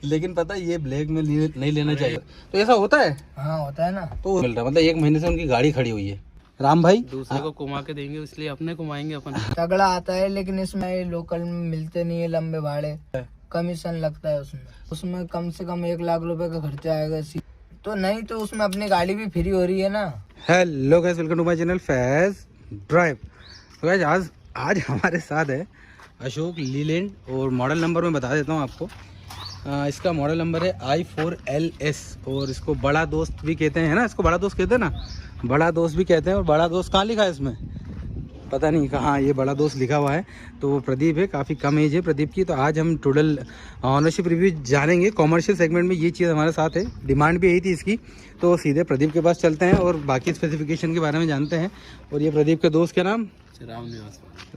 लेकिन पता है ये ब्लैक में नहीं लेना चाहिए। तो ऐसा होता है? हाँ होता है ना। तो मिल रहा है मतलब 1 महीने से उनकी गाड़ी खड़ी हुई है। राम भाई दूसरे को घुमा के देंगे इसलिए अपने घुमाएंगे अपन। तगड़ा आता है लेकिन इसमें लोकल में मिलते नहीं है लंबे भाड़े, कमीशन लगता है उसमें कम से कम 1 लाख रुपए का खर्चा आएगा। तो नहीं तो उसमें अपनी गाड़ी भी फ्री हो रही है ना। Hello guys, welcome to my channel Faiz drive. तो गाइस आज हमारे साथ है अशोक लीलैंड और मॉडल नंबर मैं बता देता हूँ आपको। इसका मॉडल नंबर है i4LS और इसको बड़ा दोस्त भी कहते हैं, है ना? इसको बड़ा दोस्त कहते हैं ना, बड़ा दोस्त भी कहते हैं। और बड़ा दोस्त कहाँ लिखा है इसमें पता नहीं कहाँ, ये बड़ा दोस्त लिखा हुआ है। तो वो प्रदीप है, काफ़ी कम एज है प्रदीप की। तो आज हम टोटल ऑनरशिप रिव्यू जानेंगे। कॉमर्शियल सेगमेंट में ये चीज़ हमारे साथ है, डिमांड भी यही थी इसकी। तो सीधे प्रदीप के पास चलते हैं और बाकी स्पेसिफिकेशन के बारे में जानते हैं। और ये प्रदीप के दोस्त, क्या नाम?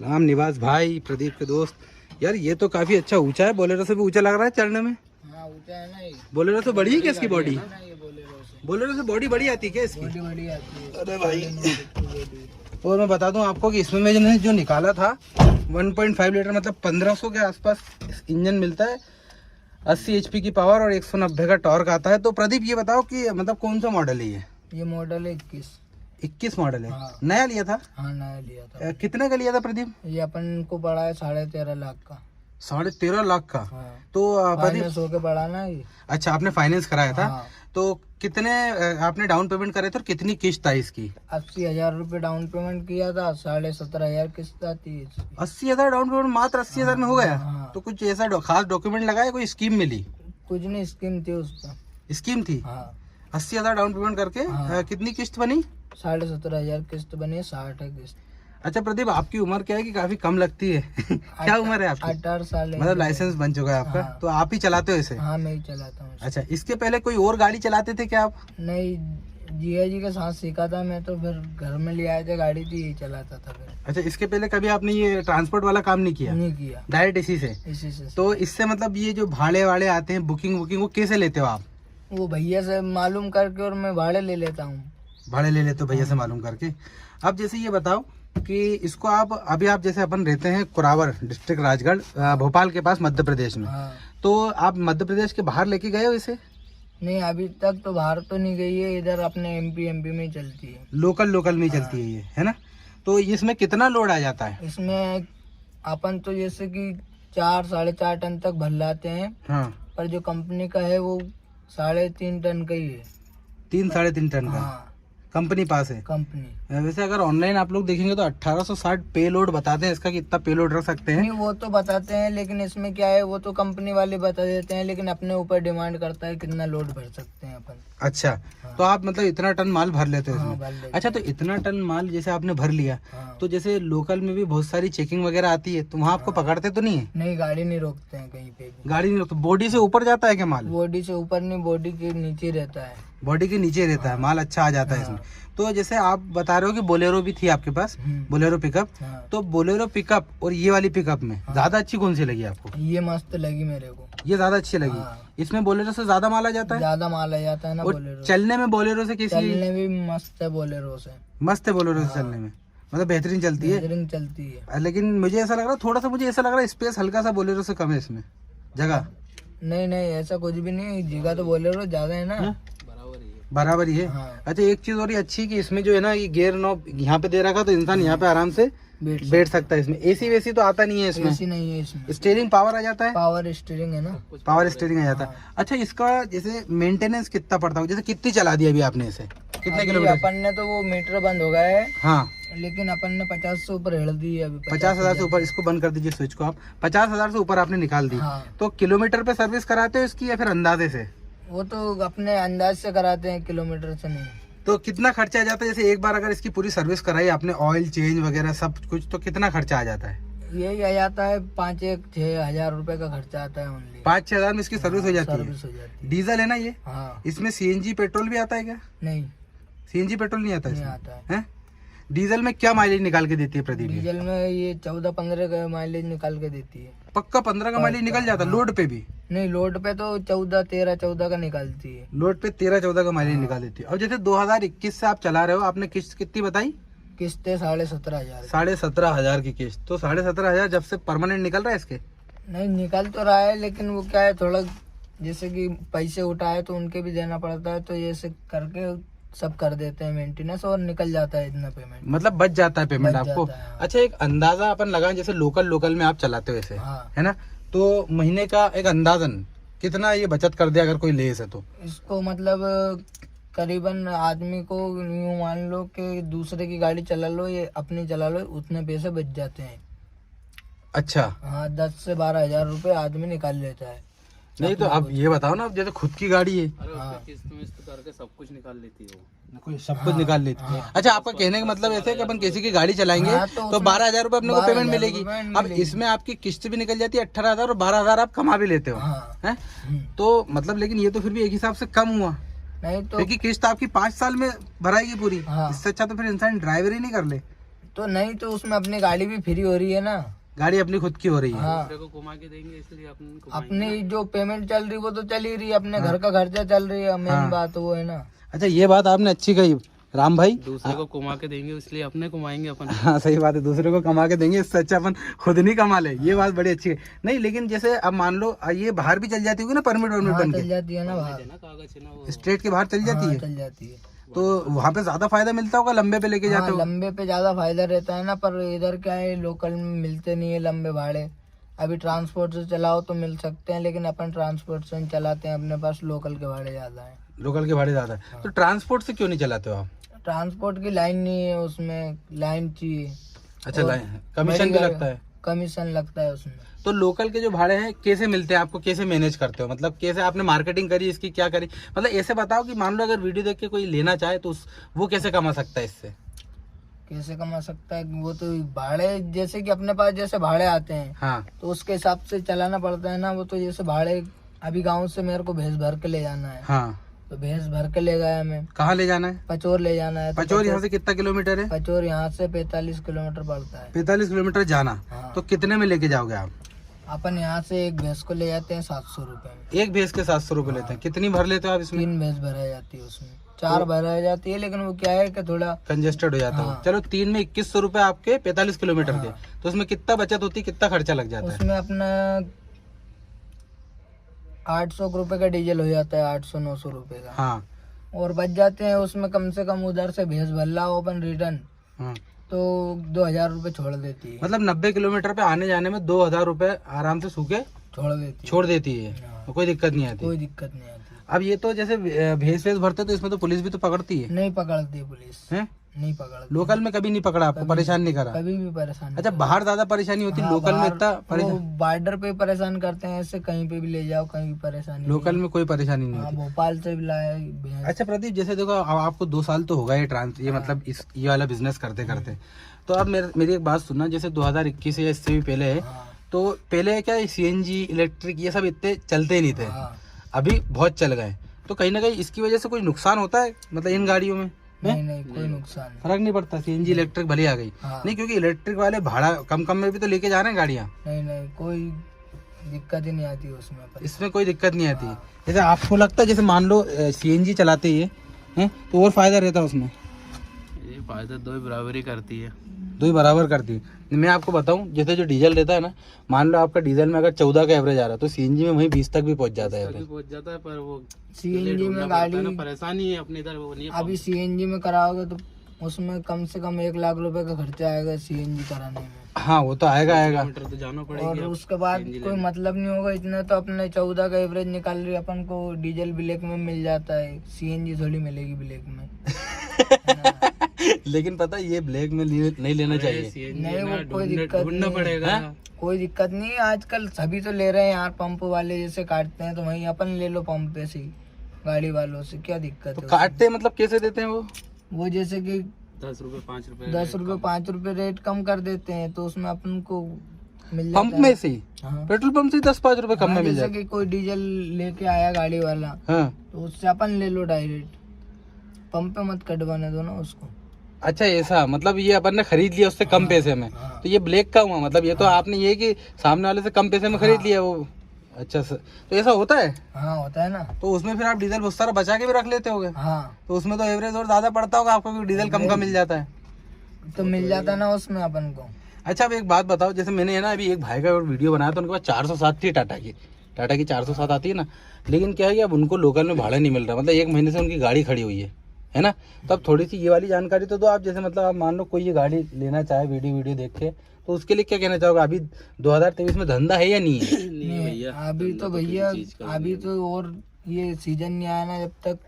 राम निवास भाई, प्रदीप के दोस्त। यार ये तो काफ़ी अच्छा ऊँचा है, बोलेरो से भी ऊँचा लग रहा है चढ़ने में। हाँ ऊँचा है ना ये। बोलेरो से बड़ी है क्या इसकी बॉडी? बोलेरो से बॉडी बड़ी आती है क्या इसकी? बड़ी आती है। अरे भाई, और मैं बता दूं आपको कि इसमें मैंने जो निकाला था 1.5 लीटर मतलब 1500 के आसपास इंजन मिलता है, 80 HP की पावर और 190 का टॉर्क आता है। तो प्रदीप ये बताओ कि मतलब कौन सा मॉडल है ये मॉडल है 21 मॉडल है। हाँ। नया लिया था? हाँ नया लिया था। कितने का लिया था प्रदीप? ये अपन को पड़ा है 13.5 लाख का। 13.5 लाख का? हाँ। तो प्रदीप फाइनेंस होके पड़ा ना ये। अच्छा, आपने फाइनेंस कराया था? हाँ। तो कितने आपने डाउन पेमेंट करे थे और कितनी किस्त आई इसकी? 80,000 रुपए डाउन पेमेंट किया था, 17,500 किस्त आती है। 80,000 डाउन पेमेंट मात्र 80,000 में हो गया? हाँ। तो कुछ ऐसा खास डॉक्यूमेंट लगाया, कोई स्कीम मिली? कुछ नहीं, स्कीम थी उसका। स्कीम थी? हाँ। 80,000 डाउन पेमेंट करके। हाँ। कितनी किस्त बनी? 17,500 किस्त बनी, 60 है किस्त। अच्छा प्रदीप, आपकी उम्र क्या है कि काफी कम लगती है? क्या उम्र है आपकी? 18 साल है। मतलब लाइसेंस बन चुका है आपका? हाँ। तो आप ही चलाते हो इसे? हाँ मैं ही चलाता हूँ। अच्छा, इसके पहले कोई और गाड़ी चलाते थे क्या आप? नहीं, जिया जी के साथ सीखा था मैं, तो फिर घर में ले आए थे गाड़ी, थी यही चलाता था फिर। अच्छा, इसके पहले कभी आपने ये ट्रांसपोर्ट वाला काम नहीं किया? नहीं किया, डायरेक्ट इसी से? इसी से। तो इससे मतलब ये जो भाड़े वाड़े आते हैं, बुकिंग वो कैसे लेते हो आप? वो भैया से मालूम करके और मैं भाड़े ले लेता हूँ। भाड़े ले लेते हो भैया से मालूम करके? अब जैसे ये बताओ कि इसको आप जैसे अपन रहते हैं कुरावर डिस्ट्रिक्ट राजगढ़, भोपाल के पास, मध्य प्रदेश में। हाँ। तो आप मध्य प्रदेश के बाहर लेके गए हो इसे? नहीं अभी तक तो बाहर तो नहीं गई है, इधर अपने एमपी में ही चलती है। लोकल में ही चलती है ये, है ना? तो इसमें कितना लोड आ जाता है? इसमें अपन तो जैसे कि 4-4.5 टन तक भर लाते हैं। हाँ। पर जो कंपनी का है वो 3.5 टन का ही है। 3-3.5 टन का? हाँ कंपनी पास है? कंपनी। वैसे अगर ऑनलाइन आप लोग देखेंगे तो 1860 पे लोड बताते हैं इसका, कि इतना पे लोड रख सकते हैं। नहीं वो तो बताते हैं, लेकिन इसमें क्या है, वो तो कंपनी वाले बता देते हैं, लेकिन अपने ऊपर डिमांड करता है कितना लोड भर सकते हैं अपन। अच्छा। हाँ। तो आप मतलब इतना टन माल भर लेते हो हाँ, इसमें? भर लेते हैं। अच्छा, तो इतना टन माल जैसे आपने भर लिया, हाँ। तो जैसे लोकल में भी बहुत सारी चेकिंग वगैरह आती है, तो वहाँ आपको पकड़ते तो नहीं है? नहीं गाड़ी नहीं रोकते हैं कहीं पे भी। गाड़ी नहीं रोकते? बॉडी से ऊपर जाता है क्या माल? बॉडी से ऊपर नहीं, बॉडी के नीचे रहता है। बॉडी के नीचे रहता है माल, अच्छा आ जाता है इसमें। तो जैसे आप बता रहे हो कि बोलेरो भी थी आपके पास, बोलेरो पिकअप। हाँ। तो बोलेरो पिकअप और ये वाली पिकअप में ज्यादा अच्छी कौन सी लगी आपको? ये मस्त लगी मेरे को। ये ज्यादा अच्छी लगी? हाँ। इसमें बोलेरो से ज्यादा माल आ जाता है? ज्यादा माल आ जाता है ना और बोलेरो। चलने में बोलेरो से कैसी? चलने भी मस्त है बोलेरो से। मस्त है बोलेरो से चलने में, मतलब बेहतरीन चलती है। बेहतरीन चलती है। लेकिन मुझे ऐसा लग रहा है, थोड़ा सा मुझे ऐसा लग रहा है स्पेस हल्का सा बोलेरो से कम है इसमें जगह। नहीं ऐसा कुछ भी नहीं, जगह तो बोलेरो ज्यादा है ना। बराबर ही है। हाँ। अच्छा, एक चीज और ही अच्छी कि इसमें जो है ना, ये गियर नॉब यहाँ पे दे रखा, तो इंसान यहाँ पे आराम से बैठ सकता है इसमें। एसी वेसी तो आता नहीं है इसमें? एसी नहीं है इसमें। स्टीयरिंग पावर आ जाता है? पावर स्टीयरिंग है ना। पावर स्टीयरिंग आ जाता है। अच्छा, इसका जैसे मेंटेनेंस कितना पड़ता है? जैसे कितनी चला दी अभी आपने इसे, कितने अभी किलोमीटर? अपन ने तो वो मीटर बंद हो गया है। हाँ। लेकिन अपन ने 50 से ऊपर हिड़ दी है अभी। 50,000 से ऊपर? इसको बंद कर दीजिए स्विच को आप। 50,000 से ऊपर आपने निकाल दी। हाँ। तो किलोमीटर पे सर्विस कराते हो इसकी या फिर अंदाजे से? वो तो अपने अंदाज से कराते हैं, किलोमीटर से नहीं। तो कितना खर्चा आ जाता है? जैसे एक बार अगर इसकी पूरी सर्विस कराई आपने, ऑयल चेंज वगैरह सब कुछ, तो कितना खर्चा आ जाता है? यही आ जाता है 5-6 हजार रुपए का खर्चा आता है ओनली। 5-6 हजार में इसकी सर्विस हो जाती है? सर्विस हो जाती है। डीजल है ना ये? हाँ। इसमें सीएनजी पेट्रोल भी आता है क्या? नहीं सीएनजी पेट्रोल नहीं आता नहीं इसमें? आता है। हैं? डीजल में क्या माइलेज निकाल के देती है प्रदीप? डीजल में ये 14-15 का माइलेज निकाल के देती है। पक्का 15 का माइलेज निकल जाता है? लोड पे भी? नहीं लोड पे तो 14-13-14 का निकालती है। लोड पे 13-14 का माइलेज निकाल देती है। और जैसे 2021 से आप चला रहे हो, आपने किस्त कितनी बताई? किस्तें 17,500। 17,500 की किस्त। तो 17,500 जब से परमानेंट निकल रहा है इसके? नहीं निकल तो रहा है, लेकिन वो क्या है, थोड़ा जैसे कि पैसे उठाए तो उनके भी देना पड़ता है, तो ये से करके सब कर देते हैं मेंटेनेंस और निकल जाता है इतना पेमेंट। मतलब बच जाता है पेमेंट बच आपको। जाता है, हाँ। अच्छा, एक अंदाजा अपन लगाएं, जैसे लोकल में आप चलाते हो ऐसे, हाँ। है ना, तो महीने का एक अंदाजन कितना ये बचत कर दे अगर कोई ले इसे तो? इसको मतलब करीबन आदमी को यूं मान लो कि दूसरे की गाड़ी चला लो ये अपनी चला लो, उतने पैसे बच जाते हैं। अच्छा, हाँ, 10 से 12 हजार रुपए आदमी निकाल लेता है। नहीं तो आप ये बताओ ना, अब जैसे खुद की गाड़ी है, अरे हाँ। उसमें किस्त मिस्त करके सब कुछ निकाल लेती है वो। कोई सब कुछ निकाल लेती है। अच्छा, आपका कहने का मतलब ऐसे है कि अपन किसी की गाड़ी चलाएंगे हाँ, तो उसमें 12,000 रुपए अपने को पेमेंट 12,000 मिलेगी। पेमेंट अब मिलेगी। इसमें आपकी किस्त भी निकल जाती है 18,000 और 12,000 आप कमा भी लेते हो, हाँ। हैं? तो मतलब लेकिन ये तो फिर भी एक हिसाब से कम हुआ, नहीं तो क्योंकि किस्त आपकी 5 साल में भराएगी पूरी। हाँ। इससे अच्छा तो फिर इंसान ड्राइवर ही नहीं कर ले, नहीं तो उसमें अपनी गाड़ी भी फ्री हो रही है ना। गाड़ी अपनी खुद की हो रही है। हाँ, दूसरे को घुमा के देंगे इसलिए अपन घुमाएंगे अपनी जो पेमेंट चल रही वो तो चल ही रही है, अपने घर का खर्चा चल रही है, मेन हाँ। बात वो है ना। अच्छा, ये बात आपने अच्छी कही राम भाई। दूसरे को घुमा के देंगे इसलिए अपने घुमाएंगे अपन। हाँ, सही बात है, दूसरे को कमा के देंगे, इससे अच्छा अपन खुद नहीं कमा ले, ये बात बड़ी अच्छी है। नहीं लेकिन जैसे अब मान लो ये बाहर भी चल जाती होगी ना, परमिट वर्मिट हाँ, बन चल के जाती है ना बाहर, है ना कागज है ना वो। स्टेट के बाहर चल जाती हाँ, है, चल जाती है। तो वहाँ पे ज्यादा फायदा मिलता होगा, लंबे पे लेके हाँ, जाते हो। लंबे पे ज्यादा फायदा रहता है ना, पर इधर क्या है लोकल में मिलते नहीं है लंबे भाड़े। अभी ट्रांसपोर्ट से चलाओ तो मिल सकते हैं, लेकिन अपन ट्रांसपोर्ट से नहीं चलाते हैं, अपने पास लोकल के भाड़े ज्यादा है। लोकल के भाड़े ज्यादा है, तो ट्रांसपोर्ट से क्यों नहीं चलाते हो आप? ट्रांसपोर्ट की लाइन नहीं है, उसमें लाइन चाहिए। अच्छा, और कमीशन भी बड़ी लगता है। कमीशन लगता है उसमें। तो लोकल के जो भाड़े हैं कैसे मिलते हैं आपको, कैसे मैनेज करते हो? मतलब कैसे आपने मार्केटिंग करी इसकी, क्या करी? मतलब ऐसे बताओ कि मान लो अगर वीडियो देख के कोई लेना चाहे तो वो कैसे कमा सकता है इससे? कैसे कमा सकता है, वो तो भाड़े जैसे कि अपने पास जैसे भाड़े आते हैं हाँ, तो उसके हिसाब से चलाना पड़ता है ना। वो तो जैसे भाड़े अभी गांव से मेरे को भैंस भर के ले जाना है, हाँ। तो भैंस भर के ले गया मैं। कहाँ ले जाना है? पचोर ले जाना है, तो पचोर यहाँ से कितना किलोमीटर है? पचोर यहाँ से 45 किलोमीटर पड़ता है। 45 किलोमीटर जाना। हाँ। तो कितने में लेके जाओगे आप? अपन यहाँ से एक भैंस को ले जाते हैं 700 रुपए में। एक भैंस के 700 रुपए लेते हैं। कितनी भर लेते हो आप इसमें? 3 भैंस भरा जाती है उसमें, 4 भरा जाती है, लेकिन वो क्या है कि थोड़ा कंजेस्टेड हो जाता है। हाँ। चलो 3 में 2100 रुपए आपके 45 किलोमीटर हाँ। के, तो उसमें कितना बचत होती है, कितना खर्चा लग जाता है? उसमें अपना 800 रुपए का डीजल हो जाता है, 800-900 रुपए का। हाँ, और बच जाते हैं उसमें कम से कम, उधर से भैंस भर लाओ अपन रिटर्न हाँ। तो 2000 रुपए छोड़ देती है। मतलब 90 किलोमीटर पे आने जाने में 2000 रुपए आराम से सूखे छोड़ देती है, हाँ। तो कोई दिक्कत नहीं आती। कोई दिक्कत नहीं आती। अब ये तो जैसे भैंस वैस भरते तो इसमें तो पुलिस भी तो पकड़ती है, नहीं पकड़ती पुलिस, हैं? नहीं पकड़ती। लोकल में कभी नहीं पकड़ा आपको, परेशान नहीं करा? कभी भी परेशान अच्छा, बाहर ज्यादा परेशानी होती है, हाँ, लोकल में बाहर इतना वो परेशान? बॉर्डर पे परेशान करते हैं, ऐसे कहीं पे भी ले जाओ कहीं भी परेशानी लोकल में कोई परेशानी नहीं नहीं। हाँ, होती। भोपाल से भी लाया भैंस। अच्छा प्रदीप, जैसे देखो अब आपको 2 साल तो होगा ये मतलब ये वाला बिजनेस करते करते, तो अब मेरी एक बात सुनना, जैसे 2021 या इससे भी पहले है, हाँ, तो पहले क्या सीएनजी इलेक्ट्रिक ये सब इतने चलते ही नहीं थे, हाँ। अभी बहुत चल गए, तो कहीं ना कहीं इसकी वजह से कोई नुकसान होता है मतलब इन गाड़ियों में? नहीं, कोई नुकसान नहीं। फर्क नहीं पड़ता, सीएनजी इलेक्ट्रिक भले आ गई, हाँ। नहीं क्योंकि इलेक्ट्रिक वाले भाड़ा कम में भी तो लेके जा रहे हैं गाड़ियाँ, नहीं, कोई दिक्कत ही नहीं आती उसमें पर। इसमें कोई दिक्कत नहीं आती। जैसे आपको लगता है जैसे मान लो सीएनजी चलाते ही है तो और फायदा रहता है उसमें? ये फायदा दो ही बराबरी करती है। दो ही बराबर करती है। मैं आपको बताऊं, जैसे जो डीजल रहता है ना, मान लो आपका डीजल में अगर 14 का एवरेज आ रहा है तो सीएनजी में वहीं 20 तक भी पहुंच जाता है तभी एवरेज। पहुंच जाता है, पर वो सीएनजी में गाड़ी परेशानी है अपने इधर, वो नहीं है। अभी सीएनजी में कराओगे तो उसमें कम से कम 1 लाख रुपए का खर्चा आएगा सीएनजी कराने में। हाँ, वो तो आएगा। किलोमीटर तो जाना और पड़ेगा। उसके बाद कोई मतलब नहीं होगा इतना, तो अपने 14 का एवरेज निकाल रही अपन को, डीजल ब्लैक में मिल जाता है, सीएनजी थोड़ी मिलेगी ब्लैक में। लेकिन पता है ये ब्लैक में नहीं लेना चाहिए। नहीं, वो कोई दिक्कत ढूंढना नहीं पड़ेगा। कोई दिक्कत नहीं है, आजकल सभी तो ले रहे हैं यार, पंप वाले जैसे काटते हैं तो वहीं अपन ले लो पंप पे से ही, गाड़ी वालों से क्या दिक्कत तो है? काटते मतलब कैसे देते हैं वो जैसे कि 10 रुपए 5 रुपए 10 रुपए 5 रुपए रेट कम कर देते हैं, तो उसमें अपन को मिल जाता पंप है। में से ही, हाँ। पेट्रोल पंप से 10-5 रुपए कम में मिल जैसे जाता कि कोई डीजल लेके आया गाड़ी वाला, हाँ। तो उससे अपन ले लो डायरेक्ट, पंप पे मत कटवाने दो ना उसको। अच्छा, ऐसा मतलब ये अपन ने खरीद लिया उससे कम पैसे में, हाँ। तो ये ब्लैक का हुआ मतलब ये तो आपने ये कि सामने वाले से कम पैसे में खरीद लिया वो। अच्छा सर, तो ऐसा होता है? हाँ, होता है ना। तो उसमें फिर आप डीजल बहुत सारा बचा के भी रख लेते होगे, हाँ, तो उसमें तो एवरेज और ज्यादा पड़ता होगा आपको क्योंकि डीजल कम का मिल जाता है। तो मिल जाता ना उसमें अपन को। अच्छा, अब एक बात बताओ, जैसे मैंने है ना अभी एक भाई का वीडियो बनाया था, उनके पास 407 थी टाटा की, टाटा की 407 आती है ना, लेकिन क्या है कि अब उनको लोकल में भाड़ा नहीं मिल रहा, मतलब 1 महीने से उनकी गाड़ी खड़ी हुई है ना। तो अब थोड़ी सी ये वाली जानकारी तो दो आप, जैसे मतलब आप मान लो कोई ये गाड़ी लेना चाहे वीडियो देख के, तो उसके लिए क्या कहना चाहोगे? अभी 2023 में धंधा है या नहीं है? नहीं भैया, अभी तो भैया अभी तो और ये सीजन नहीं आया ना, जब तक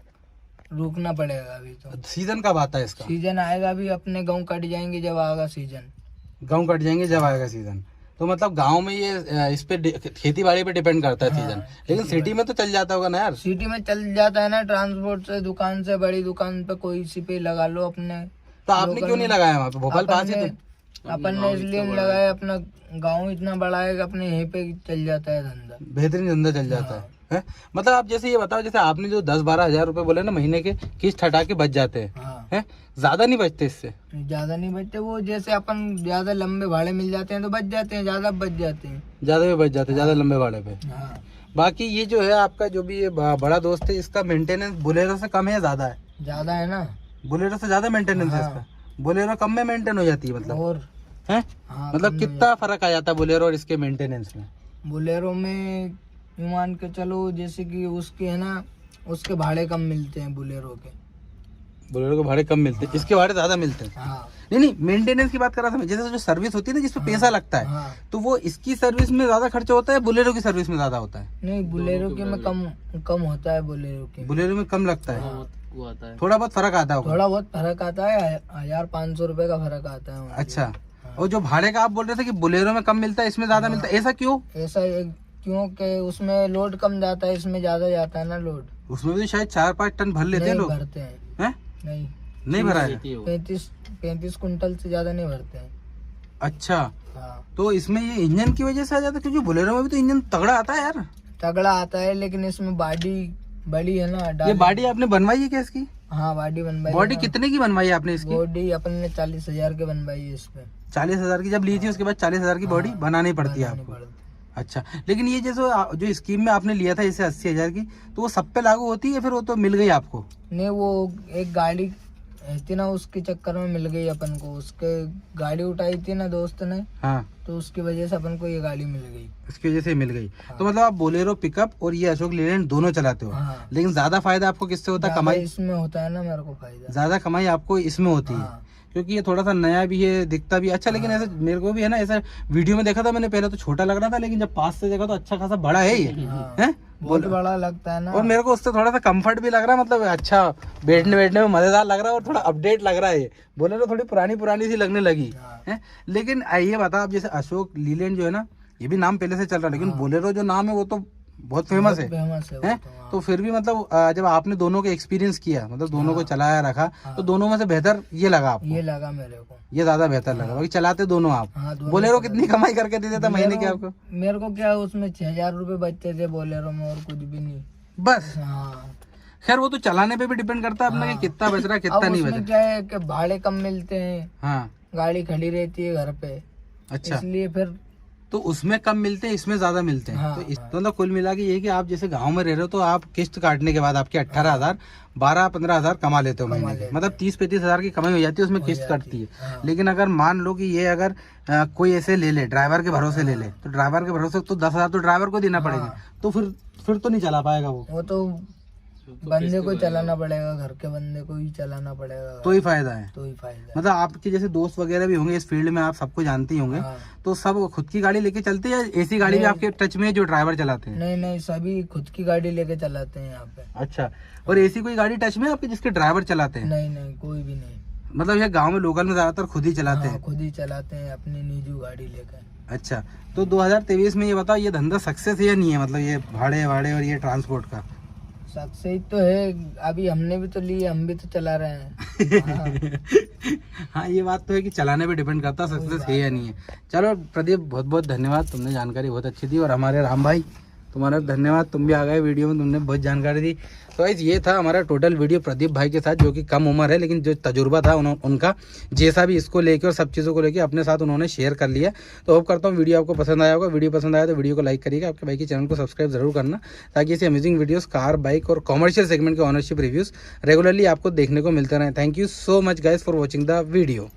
रुकना पड़ेगा। अभी तो सीजन कब आता है इसका? सीजन आएगा अभी, अपने गाँव कट जाएंगे जब आएगा सीजन। गाँव कट जाएंगे जब आएगा सीजन, तो मतलब गांव में ये इस पे खेती बाड़ी पे डिपेंड करता है सीजन, लेकिन सिटी में तो चल जाता होगा ना यार। सिटी में चल जाता है ना, ट्रांसपोर्ट से, दुकान से, बड़ी दुकान पे कोई सी पे लगा लो अपने। तो आपने क्यों नहीं लगाया वहाँ पे? भोपाल पास है तो अपन ने इसलिए नहीं लगाया, अपना गांव इतना बड़ा है कि अपने यहीं पे चल जाता है धंधा, बेहतरीन धंधा चल जाता है। मतलब आप जैसे ये बताओ, जैसे आपने जो 10-12 हजार रुपए बोले ना महीने के, किस्त हटा के बच जाते हैं, ज्यादा नहीं बचते इससे? ज्यादा नहीं बचते, वो जैसे अपन ज्यादा लंबे भाड़े मिल जाते हैं तो बच जाते हैं, ज्यादा बच जाते हैं, ज्यादा भी बच जाते हैं, ज्यादा लंबे भाड़े पे। हाँ। बाकी ये जो है आपका जो भी ये बड़ा दोस्त है, इसका मेंटेनेंस बोलेरो से कम है या ज्यादा है? ज्यादा है ना, बोलेरो से ज्यादा मेंटेनेंस है इसका। बोलेरो कम में मेंटेन हो जाती है मतलब, और है हाँ, मतलब कितना फर्क आ जाता है बोलेरो और इसके मेंटेनेंस में? बोलेरो में यूं मान के चलो, जैसे कि उसके है ना, उसके भाड़े कम मिलते हैं बोलेरो के। बोलेरो के भाड़े कम मिलते हैं, इसके भाड़े ज्यादा मिलते हैं। हाँ, नहीं मेंटेनेंस की बात कर रहा था मैं, जैसे जो सर्विस होती है ना जिसपे पैसा लगता है, हाँ। तो वो इसकी सर्विस में ज्यादा खर्चा होता है, बोलेरो की सर्विस में ज्यादा होता है? नहीं, बोलेरो के में कम होता है, बोलेरो के बोलेरो में कम लगता है, वो आता है। थोड़ा बहुत फर्क आता होगा। थोड़ा बहुत फर्क आता है, 1500 रुपए का फर्क आता है। अच्छा, और जो भाड़े का आप बोल रहे थे कि बोलेरो में कम मिलता है, इसमें ज्यादा मिलता है, ऐसा क्यों? ऐसा क्योंकि उसमें लोड कम जाता है, इसमें ज्यादा जाता है ना लोड। उसमें भी शायद 4-5 टन भर लेते हैं नहीं लोग। भरते हैं, हैं? नहीं भरा है? 35 कुंटल से ज्यादा नहीं भरते हैं। अच्छा, हाँ, तो इसमें ये इंजन की वजह से आ जाता है, क्योंकि बोलेरो में भी तो इंजन तगड़ा आता है यार। तगड़ा आता है, लेकिन इसमें बॉडी बड़ी है ना। ये बॉडी आपने बनवाई है क्या इसकी? हाँ, बॉडी बनवाई। बॉडी कितने की बनवाई है आपने इसकी? बॉडी अपन ने 40,000 के बनवाई है इसमें। 40,000 की जब ली थी, उसके बाद 40,000 की बॉडी बनानी पड़ती है आपको? अच्छा, लेकिन ये जो स्कीम में आपने लिया था इसे 80,000 की, तो वो सब पे लागू होती है फिर वो तो मिल गई आपको? नहीं, वो एक गाड़ी थी ना, उसके चक्कर में मिल गई अपन को। उसके गाड़ी उठाई थी ना दोस्त ने, हाँ, तो उसकी वजह से अपन को ये गाड़ी मिल गई। इसकी वजह से मिल गई। तो मतलब आप बोलेरो पिकअप और ये अशोक लीलैंड दोनों चलाते हो? हाँ। लेकिन ज्यादा फायदा आपको किससे होता है? कमाई इसमें होता है ना मेरे को फायदा, ज्यादा कमाई आपको इसमें होती है, हाँ। क्योंकि ये थोड़ा सा नया भी है, दिखता भी अच्छा। लेकिन ऐसा मेरे को भी है ना, ऐसा वीडियो में देखा था मैंने, पहले तो छोटा लग रहा था, लेकिन जब पास से देखा तो अच्छा खासा बड़ा है ये, है बहुत बड़ा लगता है ना। और मेरे को उससे थोड़ा सा कंफर्ट भी लग रहा है, मतलब अच्छा बैठने में मजेदार लग रहा है, और थोड़ा अपडेट लग रहा है। ये बोलेरो थोड़ी पुरानी सी लगने लगी है। लेकिन ये बता, आप जैसे अशोक लीलैंड जो है ना, ये भी नाम पहले से चल रहा है, लेकिन बोलेरो जो नाम है वो तो बहुत फेमस है। हैं? तो फिर भी मतलब जब आपने दोनों के एक्सपीरियंस किया, मतलब दोनों को चलाया रखा, तो दोनों में से बेहतर ये लगा आपको? ये लगा मेरे को, ये ज्यादा बेहतर लगा। बाकी चलाते दोनों आप। बोलेरो कितनी कमाई करके देते था महीने की आपको? मेरे को क्या, उसमें 6,000 रुपए बचते थे बोलेरो में, और कुछ भी नहीं बस। हाँ, खैर वो तो चलाने पे भी डिपेंड करता है अपना कि कितना बच रहा है कितना नहीं बच रहा। क्या है कि भाड़े कम मिलते हैं, हाँ, गाड़ी खड़ी रहती है घर पे। अच्छा, इसलिए फिर तो उसमें कम मिलते हैं, इसमें ज्यादा मिलते हैं। हाँ, तो इस मतलब कुल मिला के ये कि आप जैसे गांव में रह रहे हो, तो आप किस्त काटने के बाद आपके 18,000 12-15,000 कमा लेते हो महीने के, मतलब 30-35 हजार की कमाई हो जाती है, उसमें किस्त कटती है। लेकिन अगर मान लो कि ये अगर कोई ऐसे ले ले, ड्राइवर के भरोसे ले ले, तो ड्राइवर के भरोसे तो 10,000 तो ड्राइवर को देना पड़ेगा, तो फिर तो नहीं चला पाएगा वो तो बंदे को चलाना पड़ेगा, घर के बंदे को ही चलाना पड़ेगा, तो ही फायदा है। तो ही फायदा। मतलब आपके जैसे दोस्त वगैरह भी होंगे इस फील्ड में, आप सबको जानते ही होंगे, तो सब खुद की गाड़ी लेके चलते हैं या ऐसी गाड़ी भी आपके टच में है जो ड्राइवर चलाते हैं? नहीं, सभी खुद की गाड़ी लेके चलाते हैं यहाँ पे। अच्छा, और ऐसी कोई गाड़ी टच में आपके जिसके ड्राइवर चलाते हैं? नहीं, कोई भी नहीं। मतलब ये गांव में लोकल में ज्यादातर खुद ही चलाते हैं? खुद ही चलाते हैं अपनी निजी गाड़ी लेकर। अच्छा, तो 2023 में ये बताओ, ये धंधा सक्सेस है या नहीं है? मतलब ये भाड़े और ये ट्रांसपोर्ट का सक्सेस तो है, अभी हमने भी तो लिए, हम भी तो चला रहे हैं। हाँ, ये बात तो है कि चलाने पे डिपेंड करता है सक्सेस है या नहीं है। चलो प्रदीप, बहुत बहुत धन्यवाद, तुमने जानकारी बहुत अच्छी दी। और हमारे राम भाई, तुम्हारा धन्यवाद, तुम भी आ गए वीडियो में, तुमने बहुत जानकारी दी। तो गाइस ये था हमारा टोटल वीडियो प्रदीप भाई के साथ, जो कि कम उम्र है, लेकिन जो तजुर्बा था उनका, जैसा भी इसको लेके और सब चीज़ों को लेके अपने साथ उन्होंने शेयर कर लिया। तो होप करता हूँ वीडियो आपको पसंद आया होगा। वीडियो पसंद आया तो वीडियो को लाइक करिएगा, आपके भाई के चैनल को सब्सक्राइब जरूर करना, ताकि ऐसी अमेजिंग वीडियोस कार, बाइक और कॉमर्शियल सेगमेंट के ऑनरशिप रिव्यूज़ रेगुलरली आपको देखने को मिलते रहे। Thank you so much guys for watching the video.